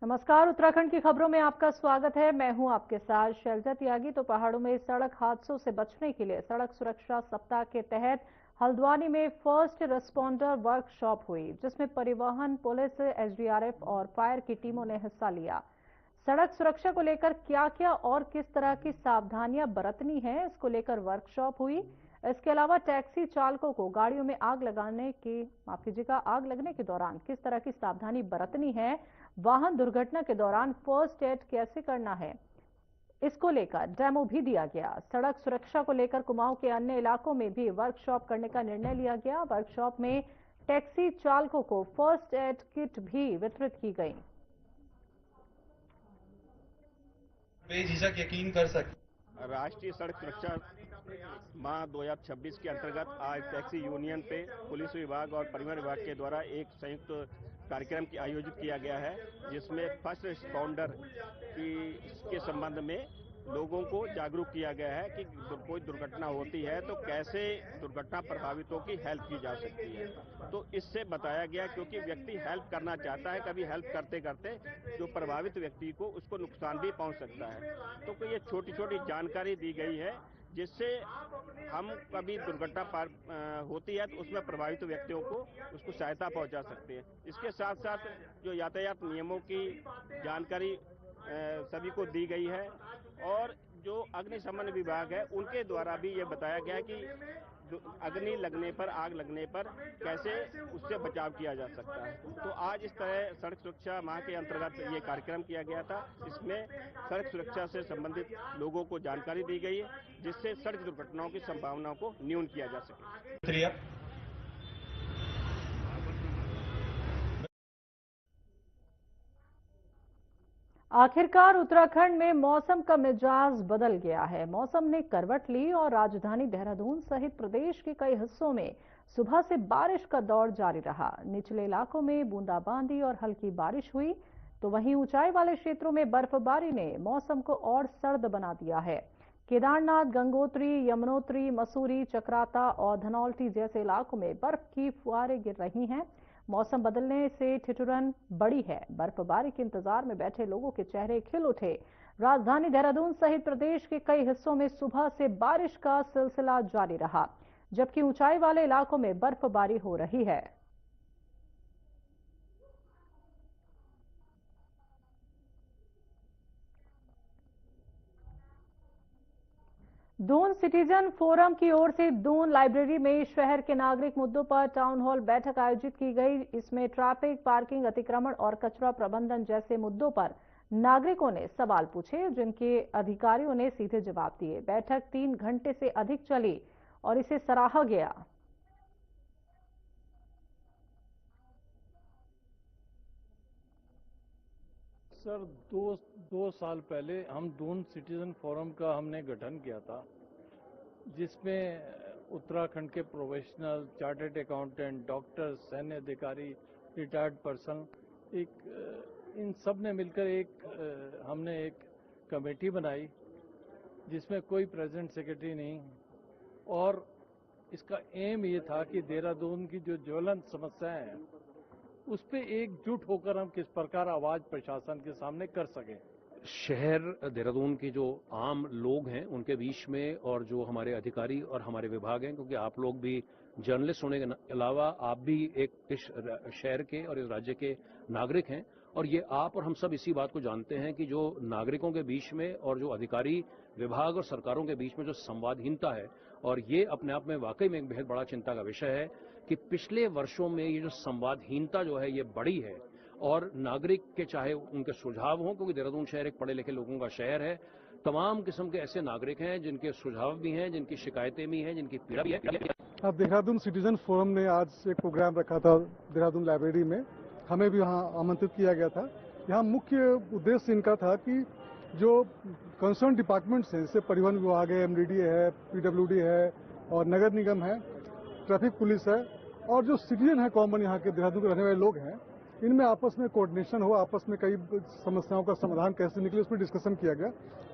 नमस्कार, उत्तराखंड की खबरों में आपका स्वागत है। मैं हूं आपके साथ शैलजा त्यागी। तो पहाड़ों में सड़क हादसों से बचने के लिए सड़क सुरक्षा सप्ताह के तहत हल्द्वानी में फर्स्ट रिस्पॉन्डर वर्कशॉप हुई, जिसमें परिवहन, पुलिस, एसडीआरएफ और फायर की टीमों ने हिस्सा लिया। सड़क सुरक्षा को लेकर क्या क्या और किस तरह की सावधानियां बरतनी है, इसको लेकर वर्कशॉप हुई। इसके अलावा टैक्सी चालकों को गाड़ियों में आग लगने के दौरान किस तरह की सावधानी बरतनी है, वाहन दुर्घटना के दौरान फर्स्ट एड कैसे करना है, इसको लेकर डेमो भी दिया गया। सड़क सुरक्षा को लेकर कुमाऊं के अन्य इलाकों में भी वर्कशॉप करने का निर्णय लिया गया। वर्कशॉप में टैक्सी चालकों को फर्स्ट एड किट भी वितरित की गई। बेझिझक यकीन कर सकते। राष्ट्रीय सड़क सुरक्षा माह 2026 के अंतर्गत आज टैक्सी यूनियन पे पुलिस विभाग और परिवहन विभाग के द्वारा एक संयुक्त कार्यक्रम की आयोजित किया गया है, जिसमें फर्स्ट रिस्पॉन्डर के संबंध में लोगों को जागरूक किया गया है कि कोई दुर्घटना होती है तो कैसे दुर्घटना प्रभावितों की हेल्प की जा सकती है। तो इससे बताया गया, क्योंकि व्यक्ति हेल्प करना चाहता है, कभी हेल्प करते करते जो प्रभावित व्यक्ति को उसको नुकसान भी पहुंच सकता है। तो ये छोटी छोटी जानकारी दी गई है, जिससे हम कभी दुर्घटना होती है तो उसमें प्रभावित व्यक्तियों को उसको सहायता पहुंचा सकते हैं। इसके साथ साथ जो यातायात नियमों की जानकारी सभी को दी गई है, और जो अग्निशमन विभाग है उनके द्वारा भी ये बताया गया है कि अग्नि लगने पर, आग लगने पर कैसे उससे बचाव किया जा सकता है। तो आज इस तरह सड़क सुरक्षा माह के अंतर्गत ये कार्यक्रम किया गया था। इसमें सड़क सुरक्षा से संबंधित लोगों को जानकारी दी गई है, जिससे सड़क दुर्घटनाओं की संभावनाओं को न्यून किया जा सके। आखिरकार उत्तराखंड में मौसम का मिजाज बदल गया है। मौसम ने करवट ली और राजधानी देहरादून सहित प्रदेश के कई हिस्सों में सुबह से बारिश का दौर जारी रहा। निचले इलाकों में बूंदाबांदी और हल्की बारिश हुई, तो वहीं ऊंचाई वाले क्षेत्रों में बर्फबारी ने मौसम को और सर्द बना दिया है। केदारनाथ, गंगोत्री, यमुनोत्री, मसूरी, चक्राता और धनौल्टी जैसे इलाकों में बर्फ की फुहारें गिर रही हैं। मौसम बदलने से ठिठुरन बढ़ी है। बर्फबारी के इंतजार में बैठे लोगों के चेहरे खिल उठे। राजधानी देहरादून सहित प्रदेश के कई हिस्सों में सुबह से बारिश का सिलसिला जारी रहा, जबकि ऊंचाई वाले इलाकों में बर्फबारी हो रही है। दून सिटीजन फोरम की ओर से दून लाइब्रेरी में शहर के नागरिक मुद्दों पर टाउन हॉल बैठक आयोजित की गई। इसमें ट्रैफिक, पार्किंग, अतिक्रमण और कचरा प्रबंधन जैसे मुद्दों पर नागरिकों ने सवाल पूछे, जिनके अधिकारियों ने सीधे जवाब दिए। बैठक 3 घंटे से अधिक चली और इसे सराहा गया। सर, दो साल पहले हम दून सिटीजन फोरम का हमने गठन किया था, जिसमें उत्तराखंड के प्रोफेशनल, चार्टर्ड अकाउंटेंट, डॉक्टर, सैन्य अधिकारी, रिटायर्ड पर्सन, इन सब ने मिलकर हमने एक कमेटी बनाई, जिसमें कोई प्रेसिडेंट सेक्रेटरी नहीं, और इसका एम ये था कि देहरादून की जो ज्वलंत समस्याएं हैं उस पे एकजुट होकर हम किस प्रकार आवाज प्रशासन के सामने कर सकें। शहर देहरादून के जो आम लोग हैं उनके बीच में, और जो हमारे अधिकारी और हमारे विभाग हैं, क्योंकि आप लोग भी जर्नलिस्ट होने के अलावा आप भी एक इस शहर के और इस राज्य के नागरिक हैं, और ये आप और हम सब इसी बात को जानते हैं कि जो नागरिकों के बीच में और जो अधिकारी, विभाग और सरकारों के बीच में जो संवादहीनता है, और ये अपने आप में वाकई में एक बेहद बड़ा चिंता का विषय है कि पिछले वर्षों में ये जो संवादहीनता जो है ये बढ़ी है। और नागरिक के चाहे उनके सुझाव हों, क्योंकि देहरादून शहर एक पढ़े लिखे लोगों का शहर है, तमाम किस्म के ऐसे नागरिक हैं जिनके सुझाव भी हैं, जिनकी शिकायतें भी हैं, जिनकी पीड़ा भी है। अब देहरादून सिटीजन फोरम ने आज एक प्रोग्राम रखा था देहरादून लाइब्रेरी में, हमें भी वहाँ आमंत्रित किया गया था। यहाँ मुख्य उद्देश्य इनका था कि जो कंसर्न डिपार्टमेंट्स हैं, जैसे परिवहन विभाग है, एमडीडीए है, पीडब्ल्यूडी है और नगर निगम है, ट्रैफिक पुलिस है, और जो सिटीजन है कॉमन यहाँ के देहरादून के रहने वाले लोग हैं, इनमें आपस में कोऑर्डिनेशन हो, आपस में कई समस्याओं का समाधान कैसे निकले, उसमें डिस्कशन किया गया।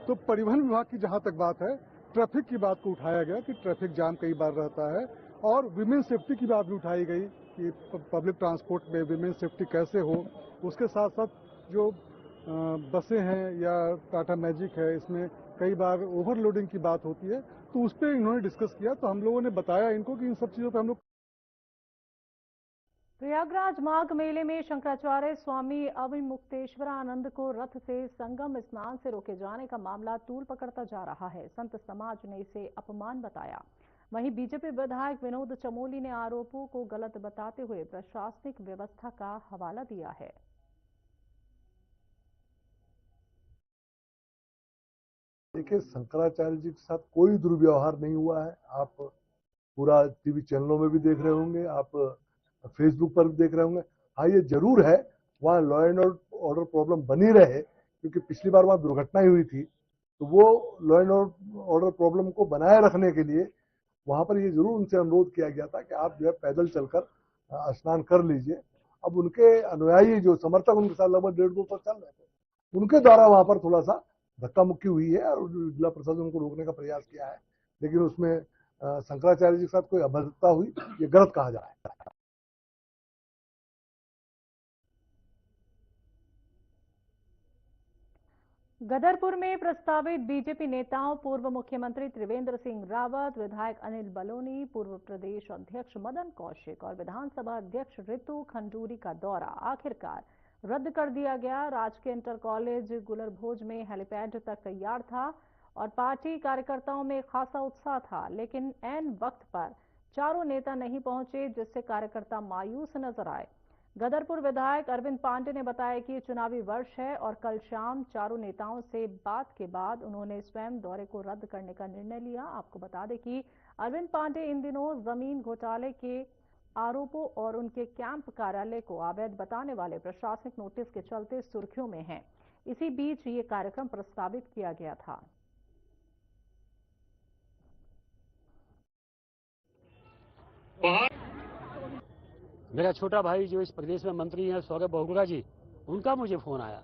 तो परिवहन विभाग की जहां तक बात है, ट्रैफिक की बात को उठाया गया कि ट्रैफिक जाम कई बार रहता है, और विमेन सेफ्टी की बात भी उठाई गई कि पब्लिक ट्रांसपोर्ट में विमेन सेफ्टी कैसे हो। उसके साथ साथ जो बसें हैं या टाटा मैजिक है, इसमें कई बार ओवरलोडिंग की बात होती है, तो उस पर इन्होंने डिस्कस किया। तो हम लोगों ने बताया इनको कि इन सब चीज़ों पर हम लोग। प्रयागराज माघ मेले में शंकराचार्य स्वामी अविमुक्तेश्वरानंद को रथ से संगम स्नान से रोके जाने का मामला तूल पकड़ता जा रहा है। संत समाज ने इसे अपमान बताया। वहीं बीजेपी विधायक विनोद चमोली ने आरोपों को गलत बताते हुए प्रशासनिक व्यवस्था का हवाला दिया है। देखिए, शंकराचार्य जी के साथ कोई दुर्व्यवहार नहीं हुआ है। आप पूरा टीवी चैनलों में भी देख रहे होंगे, आप फेसबुक पर भी देख रहे होंगे। हाँ, ये जरूर है वहाँ लॉ एंड ऑर्डर प्रॉब्लम बनी रहे, क्योंकि पिछली बार वहाँ दुर्घटना ही हुई थी। तो वो लॉ एंड ऑर्डर प्रॉब्लम को बनाए रखने के लिए वहां पर ये जरूर उनसे अनुरोध किया गया था कि आप जो है पैदल चलकर स्नान कर लीजिए। अब उनके अनुयायी जो समर्थक उनके साथ लगभग 1.5-2 साल चल रहे थे, उनके द्वारा वहां पर थोड़ा सा धक्का मुक्की हुई है और जिला प्रशासन उनको रोकने का प्रयास किया है, लेकिन उसमें शंकराचार्य जी के साथ कोई अभद्रता हुई, ये गलत कहा जा रहा है। गदरपुर में प्रस्तावित बीजेपी नेताओं पूर्व मुख्यमंत्री त्रिवेंद्र सिंह रावत, विधायक अनिल बलोनी, पूर्व प्रदेश अध्यक्ष मदन कौशिक और विधानसभा अध्यक्ष रितु खंडूरी का दौरा आखिरकार रद्द कर दिया गया। राजकीय इंटर कॉलेज गुलरभोज में हेलीपैड तक तैयार था और पार्टी कार्यकर्ताओं में खासा उत्साह था, लेकिन ऐन वक्त पर चारों नेता नहीं पहुंचे, जिससे कार्यकर्ता मायूस नजर आए। गदरपुर विधायक अरविंद पांडे ने बताया कि चुनावी वर्ष है और कल शाम चारों नेताओं से बात के बाद उन्होंने स्वयं दौरे को रद्द करने का निर्णय लिया। आपको बता दें कि अरविंद पांडे इन दिनों जमीन घोटाले के आरोपों और उनके कैंप कार्यालय को अवैध बताने वाले प्रशासनिक नोटिस के चलते सुर्खियों में हैं। इसी बीच ये कार्यक्रम प्रस्तावित किया गया था। मेरा छोटा भाई जो इस प्रदेश में मंत्री हैं सौरभ बहुगुणा जी, उनका मुझे फोन आया।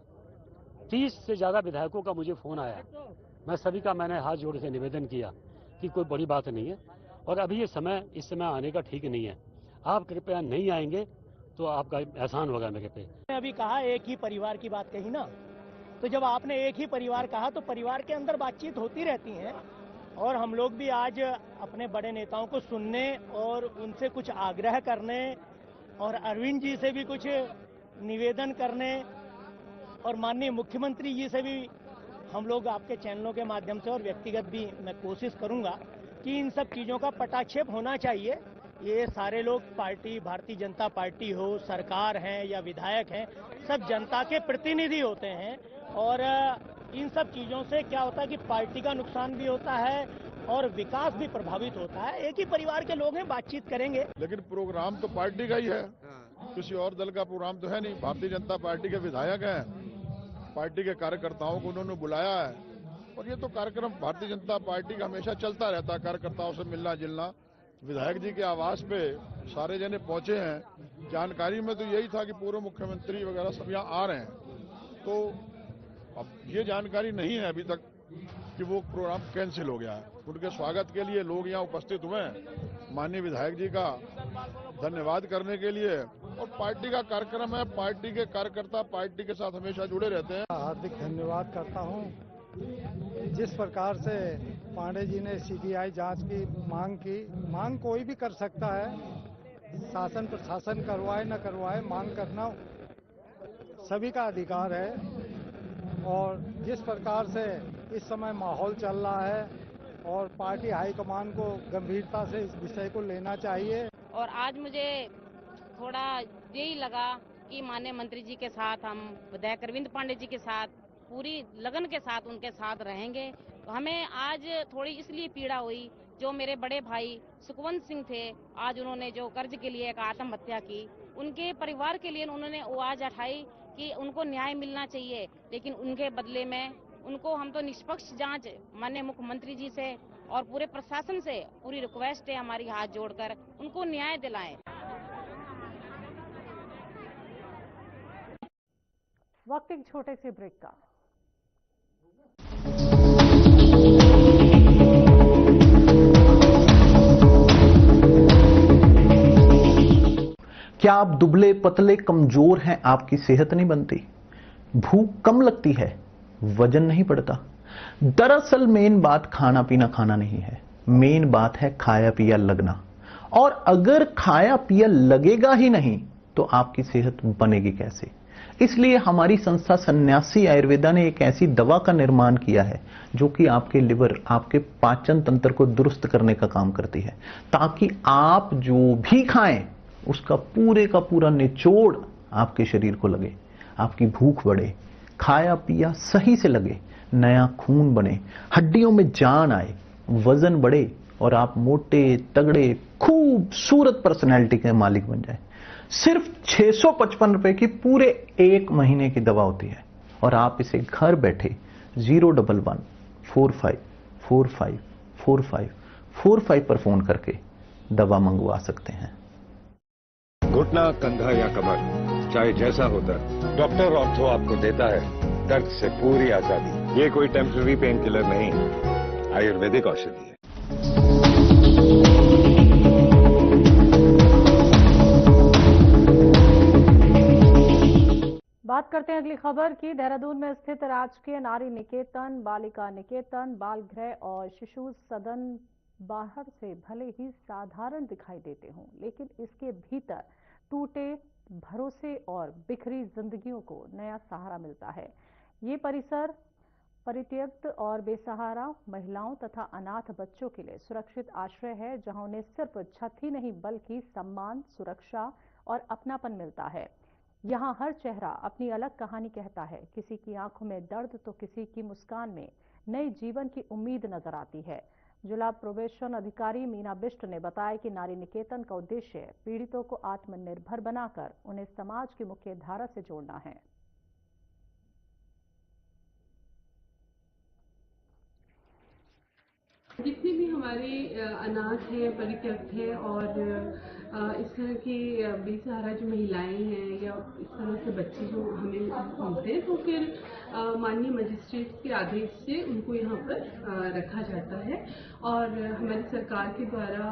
30 से ज्यादा विधायकों का मुझे फोन आया। मैं सभी का मैंने हाथ जोड़ के निवेदन किया कि कोई बड़ी बात नहीं है और अभी ये समय इस समय आने का ठीक नहीं है। आप कृपया नहीं आएंगे तो आपका एहसान होगा मेरे पे। मैंने अभी कहा एक ही परिवार की बात कही ना, तो जब आपने एक ही परिवार कहा तो परिवार के अंदर बातचीत होती रहती है और हम लोग भी आज अपने बड़े नेताओं को सुनने और उनसे कुछ आग्रह करने और अरविंद जी से भी कुछ निवेदन करने और माननीय मुख्यमंत्री जी से भी हम लोग आपके चैनलों के माध्यम से और व्यक्तिगत भी मैं कोशिश करूंगा कि इन सब चीजों का पटाक्षेप होना चाहिए। ये सारे लोग पार्टी, भारतीय जनता पार्टी हो, सरकार है या विधायक हैं, सब जनता के प्रतिनिधि होते हैं और इन सब चीजों से क्या होता है कि पार्टी का नुकसान भी होता है और विकास भी प्रभावित होता है। एक ही परिवार के लोग हैं, बातचीत करेंगे। लेकिन प्रोग्राम तो पार्टी का ही है, किसी और दल का प्रोग्राम तो है नहीं। भारतीय जनता पार्टी के विधायक हैं, पार्टी के कार्यकर्ताओं को उन्होंने बुलाया है और ये तो कार्यक्रम भारतीय जनता पार्टी का हमेशा चलता रहता है। कार्यकर्ताओं से मिलना जुलना, विधायक जी के आवास पे सारे जने पहुंचे हैं। जानकारी में तो यही था कि पूर्व मुख्यमंत्री वगैरह सब यहाँ आ रहे हैं, तो अब ये जानकारी नहीं है अभी तक कि वो प्रोग्राम कैंसिल हो गया है। उनके स्वागत के लिए लोग यहाँ उपस्थित हुए हैं। माननीय विधायक जी का धन्यवाद करने के लिए, और पार्टी का कार्यक्रम है, पार्टी के कार्यकर्ता पार्टी के साथ हमेशा जुड़े रहते हैं। हार्दिक धन्यवाद करता हूँ। जिस प्रकार से पांडे जी ने सीबीआई जांच की मांग कोई भी कर सकता है। शासन प्रशासन करवाए न करवाए, मांग करना सभी का अधिकार है। और जिस प्रकार से इस समय माहौल चल रहा है और पार्टी हाईकमान को गंभीरता से इस विषय को लेना चाहिए। और आज मुझे थोड़ा यही लगा कि माननीय मंत्री जी के साथ, हम विधायक अरविंद पांडे जी के साथ पूरी लगन के साथ उनके साथ रहेंगे। तो हमें आज थोड़ी इसलिए पीड़ा हुई, जो मेरे बड़े भाई सुखवंत सिंह थे, आज उन्होंने जो कर्ज के लिए एक आत्महत्या की, उनके परिवार के लिए उन्होंने आवाज उठाई कि उनको न्याय मिलना चाहिए, लेकिन उनके बदले में उनको हम तो निष्पक्ष जांच माननीय मुख्यमंत्री जी से और पूरे प्रशासन से पूरी रिक्वेस्ट है हमारी, हाथ जोड़कर उनको न्याय दिलाएं। वक्त एक छोटे से ब्रेक का। क्या आप दुबले पतले कमजोर हैं, आपकी सेहत नहीं बनती? भूख कम लगती है, वजन नहीं बढ़ता। दरअसल मेन बात खाना पीना खाना नहीं है, मेन बात है खाया पिया लगना। और अगर खाया पिया लगेगा ही नहीं तो आपकी सेहत बनेगी कैसे? इसलिए हमारी संस्था सन्यासी आयुर्वेदा ने एक ऐसी दवा का निर्माण किया है जो कि आपके लिवर, आपके पाचन तंत्र को दुरुस्त करने का काम करती है, ताकि आप जो भी खाएं उसका पूरे का पूरा निचोड़ आपके शरीर को लगे, आपकी भूख बढ़े, खाया पिया सही से लगे, नया खून बने, हड्डियों में जान आए, वजन बढ़े और आप मोटे तगड़े खूबसूरत पर्सनैलिटी के मालिक बन जाए। सिर्फ 655 रुपए की पूरे 1 महीने की दवा होती है और आप इसे घर बैठे 01145454545 पर फोन करके दवा मंगवा सकते हैं। घुटना, कंधा या कमर, चाहे जैसा हो दर्द, डॉक्टर ऑर्थो आपको देता है दर्द से पूरी आजादी। ये कोई टेम्पररी पेन किलर नहीं, आयुर्वेदिक औषधि है। बात करते हैं अगली खबर की। देहरादून में स्थित राजकीय नारी निकेतन, बालिका निकेतन, बाल गृह और शिशु सदन बाहर से भले ही साधारण दिखाई देते हों, लेकिन इसके भीतर टूटे भरोसे और बिखरी जिंदगियों को नया सहारा मिलता है। ये परिसर परित्यक्त और बेसहारा महिलाओं तथा अनाथ बच्चों के लिए सुरक्षित आश्रय है, जहां उन्हें सिर्फ छत ही नहीं बल्कि सम्मान, सुरक्षा और अपनापन मिलता है। यहाँ हर चेहरा अपनी अलग कहानी कहता है। किसी की आंखों में दर्द तो किसी की मुस्कान में नए जीवन की उम्मीद नजर आती है। जिला प्रोबेशन अधिकारी मीना बिष्ट ने बताया कि नारी निकेतन का उद्देश्य पीड़ितों को आत्मनिर्भर बनाकर उन्हें समाज की मुख्य धारा से जोड़ना है। जितने भी हमारे अनाथ हैं, परित्यक्त हैं और इस तरह की बेसहारा जो महिलाएं हैं या इस तरह से बच्चे जो हमें मिलते हैं, तो फिर माननीय मजिस्ट्रेट के आदेश से उनको यहाँ पर रखा जाता है और हमारी सरकार के द्वारा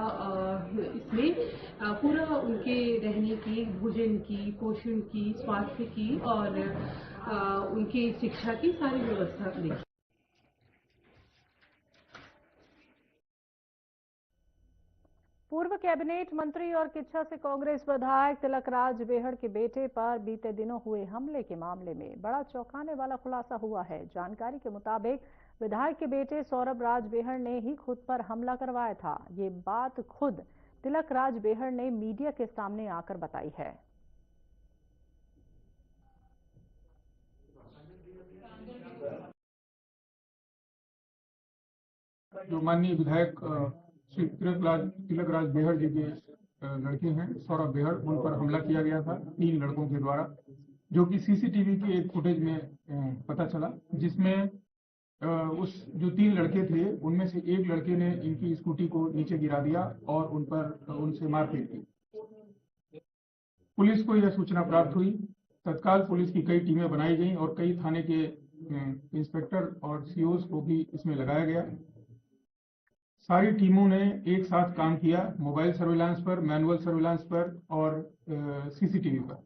इसमें पूरा उनके रहने की, भोजन की, पोषण की, स्वास्थ्य की और उनकी शिक्षा की सारी व्यवस्था की। पूर्व कैबिनेट मंत्री और किच्छा से कांग्रेस विधायक तिलक राज बेहड़ के बेटे पर बीते दिनों हुए हमले के मामले में बड़ा चौंकाने वाला खुलासा हुआ है। जानकारी के मुताबिक विधायक के बेटे सौरभ राज बेहड़ ने ही खुद पर हमला करवाया था। ये बात खुद तिलक राज बेहड़ ने मीडिया के सामने आकर बताई है। जो माननीय विधायक श्री तिलक राज बेहड़ जी के लड़के हैं सौरभ बेहड़, उन पर हमला किया गया था 3 लड़कों के द्वारा, जो कि सीसीटीवी के एक फुटेज में पता चला, जिसमें उस जो 3 लड़के थे उनमें से एक लड़के ने इनकी स्कूटी को नीचे गिरा दिया और उनसे मारपीट की। पुलिस को यह सूचना प्राप्त हुई। तत्काल पुलिस की कई टीमें बनाई गईं और कई थाने के इंस्पेक्टर और सीओज को भी इसमें लगाया गया। सारी टीमों ने एक साथ काम किया, मोबाइल सर्विलांस पर, मैनुअल सर्विलांस पर और सीसीटीवी पर।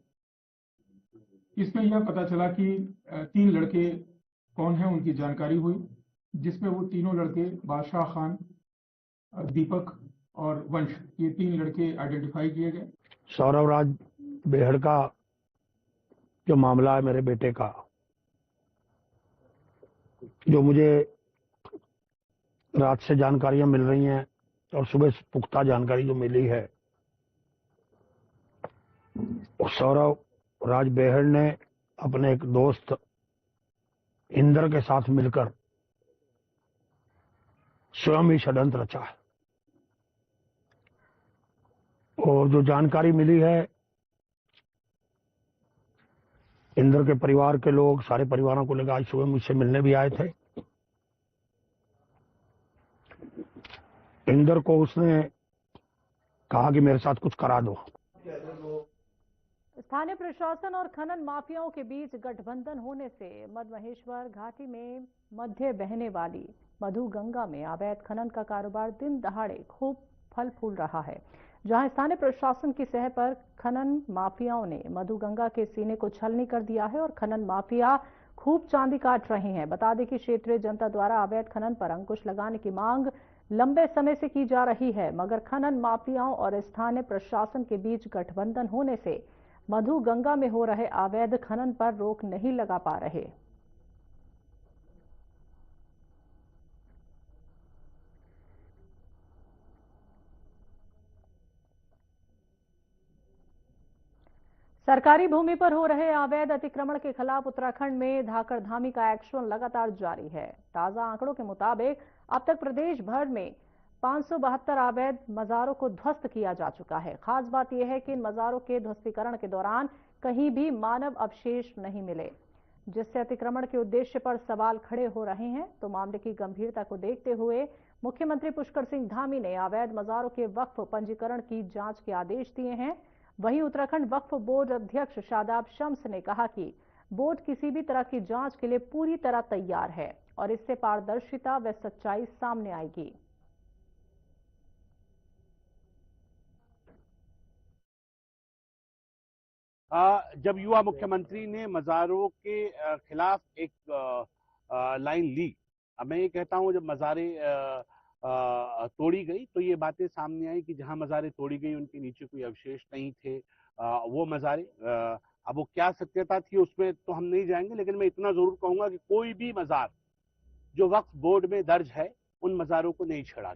इसमें यह पता चला कि 3 लड़के कौन हैं, उनकी जानकारी हुई, जिसमें वो तीनों लड़के बादशाह खान, दीपक और वंश, ये 3 लड़के आइडेंटिफाई किए गए। सौरभ राज बेहड़ का जो मामला है मेरे बेटे का, जो मुझे रात से जानकारियां मिल रही हैं और सुबह पुख्ता जानकारी जो मिली है, सौरभ राज बेहड़ ने अपने एक दोस्त इंदर के साथ मिलकर स्वयं ही षड्यंत्र रचा है। और जो जानकारी मिली है, इंदर के परिवार के लोग, सारे परिवारों को लेकर आज सुबह मुझसे मिलने भी आए थे। इंदर को उसने कहा कि मेरे साथ कुछ करा दो। स्थानीय प्रशासन और खनन माफियाओं के बीच गठबंधन होने से मधमहेश्वर घाटी में मध्य बहने वाली मधु गंगा में अवैध खनन का कारोबार दिन दहाड़े खूब फल फूल रहा है। जहां स्थानीय प्रशासन की सह पर खनन माफियाओं ने मधुगंगा के सीने को छलनी कर दिया है और खनन माफिया खूब चांदी काट रहे हैं। बता दें कि क्षेत्रीय जनता द्वारा अवैध खनन पर अंकुश लगाने की मांग लंबे समय से की जा रही है, मगर खनन माफियाओं और स्थानीय प्रशासन के बीच गठबंधन होने से मधुगंगा में हो रहे अवैध खनन पर रोक नहीं लगा पा रहे। सरकारी भूमि पर हो रहे अवैध अतिक्रमण के खिलाफ उत्तराखंड में धाकड़ धामी का एक्शन लगातार जारी है। ताजा आंकड़ों के मुताबिक अब तक प्रदेश भर में 572 अवैध मजारों को ध्वस्त किया जा चुका है। खास बात यह है कि इन मजारों के ध्वस्तीकरण के दौरान कहीं भी मानव अवशेष नहीं मिले, जिससे अतिक्रमण के उद्देश्य पर सवाल खड़े हो रहे हैं। तो मामले की गंभीरता को देखते हुए मुख्यमंत्री पुष्कर सिंह धामी ने अवैध मजारों के वक्फ पंजीकरण की जांच के आदेश दिए हैं। वहीं उत्तराखंड वक्फ बोर्ड अध्यक्ष शादाब शम्स ने कहा कि बोर्ड किसी भी तरह की जांच के लिए पूरी तरह तैयार है और इससे पारदर्शिता व सच्चाई सामने आएगी। जब युवा मुख्यमंत्री ने मज़ारों के खिलाफ एक लाइन ली, मैं ये कहता हूँ जब मज़ारें तोड़ी गई तो ये बातें सामने आई कि जहां मज़ारें तोड़ी गई उनके नीचे कोई अवशेष नहीं थे। वो मज़ारें अब वो क्या सत्यता थी उसमें तो हम नहीं जाएंगे, लेकिन मैं इतना जरूर कहूंगा कि कोई भी मज़ार जो वक्फ बोर्ड में दर्ज है उन मज़ारों को नहीं छेड़ा।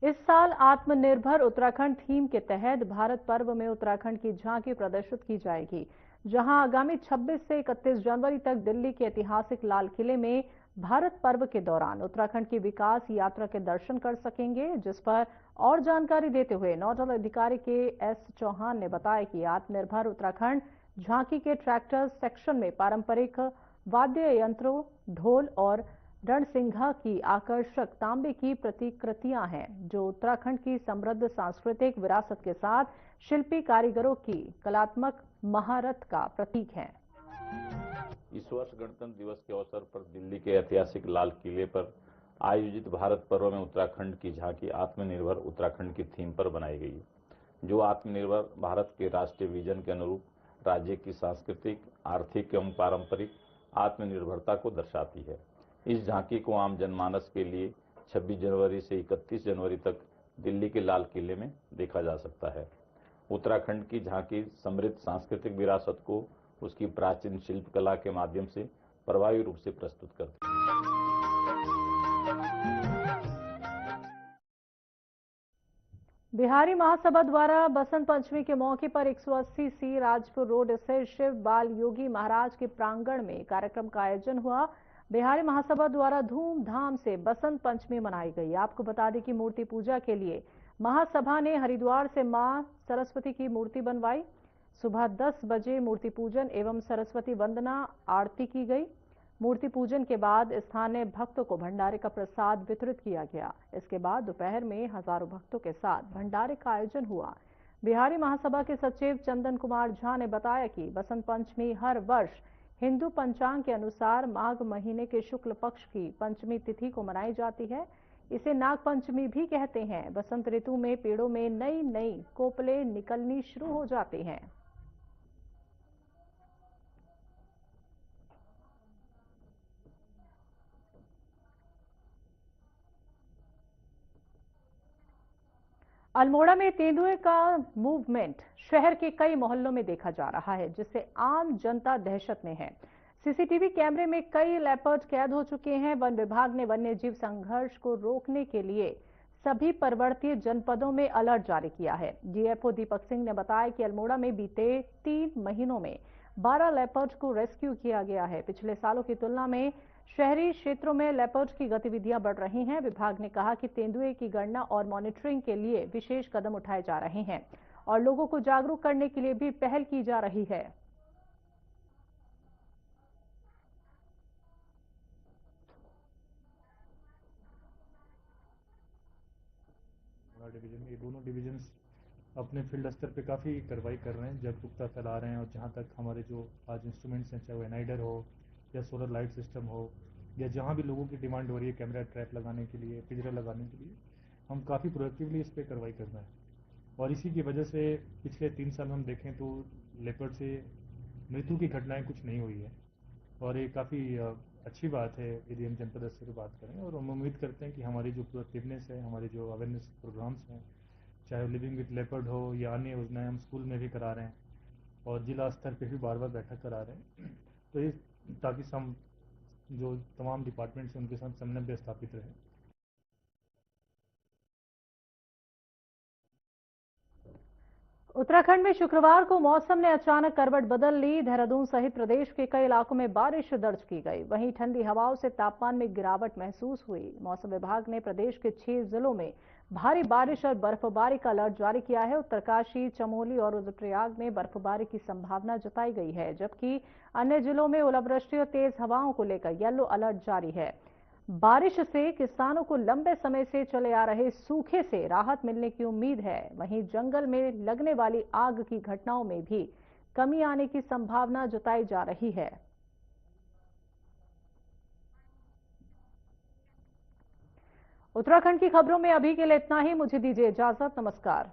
इस साल आत्मनिर्भर उत्तराखंड थीम के तहत भारत पर्व में उत्तराखंड की झांकी प्रदर्शित की जाएगी, जहां आगामी 26 से 31 जनवरी तक दिल्ली के ऐतिहासिक लाल किले में भारत पर्व के दौरान उत्तराखंड की विकास यात्रा के दर्शन कर सकेंगे। जिस पर और जानकारी देते हुए नोडल अधिकारी के एस चौहान ने बताया कि आत्मनिर्भर उत्तराखंड झांकी के ट्रैक्टर सेक्शन में पारंपरिक वाद्य यंत्रों, ढोल और रणसिंघा की आकर्षक तांबे की प्रतिकृतियां हैं, जो उत्तराखंड की समृद्ध सांस्कृतिक विरासत के साथ शिल्पी कारीगरों की कलात्मक महारत का प्रतीक हैं। इस वर्ष गणतंत्र दिवस के अवसर पर दिल्ली के ऐतिहासिक लाल किले पर आयोजित भारत पर्व में उत्तराखंड की झांकी आत्मनिर्भर उत्तराखंड की थीम पर बनाई गई, जो आत्मनिर्भर भारत के राष्ट्रीय विजन के अनुरूप राज्य की सांस्कृतिक, आर्थिक एवं पारंपरिक आत्मनिर्भरता को दर्शाती है। इस झांकी को आम जनमानस के लिए 26 जनवरी से 31 जनवरी तक दिल्ली के लाल किले में देखा जा सकता है। उत्तराखंड की झांकी समृद्ध सांस्कृतिक विरासत को उसकी प्राचीन शिल्पकला के माध्यम से प्रभावी रूप से प्रस्तुत करती है। बिहारी महासभा द्वारा बसंत पंचमी के मौके पर 180 सी राजपुर रोड स्थित शिव बाल योगी महाराज के प्रांगण में कार्यक्रम का आयोजन हुआ। बिहारी महासभा द्वारा धूमधाम से बसंत पंचमी मनाई गई। आपको बता दें कि मूर्ति पूजा के लिए महासभा ने हरिद्वार से मां सरस्वती की मूर्ति बनवाई। सुबह 10 बजे मूर्ति पूजन एवं सरस्वती वंदना आरती की गई। मूर्ति पूजन के बाद स्थानीय भक्तों को भंडारे का प्रसाद वितरित किया गया। इसके बाद दोपहर में हजारों भक्तों के साथ भंडारे का आयोजन हुआ। बिहारी महासभा के सचिव चंदन कुमार झा ने बताया कि बसंत पंचमी हर वर्ष हिंदू पंचांग के अनुसार माघ महीने के शुक्ल पक्ष की पंचमी तिथि को मनाई जाती है। इसे नाग पंचमी भी कहते हैं। बसंत ऋतु में पेड़ों में नई नई कोपलें निकलनी शुरू हो जाती हैं। अल्मोड़ा में तेंदुए का मूवमेंट शहर के कई मोहल्लों में देखा जा रहा है, जिससे आम जनता दहशत में है। सीसीटीवी कैमरे में कई लेपर्ड कैद हो चुके हैं। वन विभाग ने वन्यजीव संघर्ष को रोकने के लिए सभी पर्वतीय जनपदों में अलर्ट जारी किया है। डीएफओ दीपक सिंह ने बताया कि अल्मोड़ा में बीते 3 महीनों में 12 लेपर्ड को रेस्क्यू किया गया है। पिछले सालों की तुलना में शहरी क्षेत्रों में लेपर्ड की गतिविधियां बढ़ रही हैं। विभाग ने कहा कि तेंदुए की गणना और मॉनिटरिंग के लिए विशेष कदम उठाए जा रहे हैं और लोगों को जागरूक करने के लिए भी पहल की जा रही है। डिवीजन ये दोनों डिवीजन अपने फील्ड स्तर पे काफ़ी कार्रवाई कर रहे हैं, जागरूकता फैला रहे हैं। और जहाँ तक हमारे जो आज इंस्ट्रूमेंट्स हैं, चाहे वो एनाइडर हो या सोलर लाइट सिस्टम हो या जहाँ भी लोगों की डिमांड हो रही है कैमरा ट्रैप लगाने के लिए, पिंजरा लगाने के लिए, हम काफ़ी प्रोएक्टिवली इस पर कार्रवाई कर रहे हैं। और इसी की वजह से पिछले 3 साल हम देखें तो लेपर्ड से मृत्यु की घटनाएं कुछ नहीं हुई है, और ये काफ़ी अच्छी बात है यदि हम जनपद स्तर पर बात करें। और हम उम्मीद करते हैं कि हमारी जो प्रोएक्टिवनेस है, हमारे जो अवेयरनेस प्रोग्राम्स हैं, चाहे लिविंग विद लेपर्ड हो या अन्य योजनाएं हम स्कूल में भी करा रहे हैं और जिला स्तर पे भी बार बार बैठक करा रहे हैं, तो ये ताकि जो तमाम डिपार्टमेंट्स हैं उनके साथ समन्वय स्थापित रहे। उत्तराखंड में शुक्रवार को मौसम ने अचानक करवट बदल ली। देहरादून सहित प्रदेश के कई इलाकों में बारिश दर्ज की गई। वहीं ठंडी हवाओं से तापमान में गिरावट महसूस हुई। मौसम विभाग ने प्रदेश के 6 जिलों में भारी बारिश और बर्फबारी का अलर्ट जारी किया है। उत्तरकाशी, चमोली और रुद्रप्रयाग में बर्फबारी की संभावना जताई गई है, जबकि अन्य जिलों में ओलावृष्टि और तेज हवाओं को लेकर येलो अलर्ट जारी है। बारिश से किसानों को लंबे समय से चले आ रहे सूखे से राहत मिलने की उम्मीद है। वहीं जंगल में लगने वाली आग की घटनाओं में भी कमी आने की संभावना जताई जा रही है। उत्तराखंड की खबरों में अभी के लिए इतना ही। मुझे दीजिए इजाजत। नमस्कार।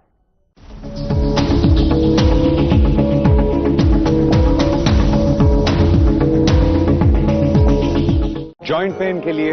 जॉइंट पेन के लिए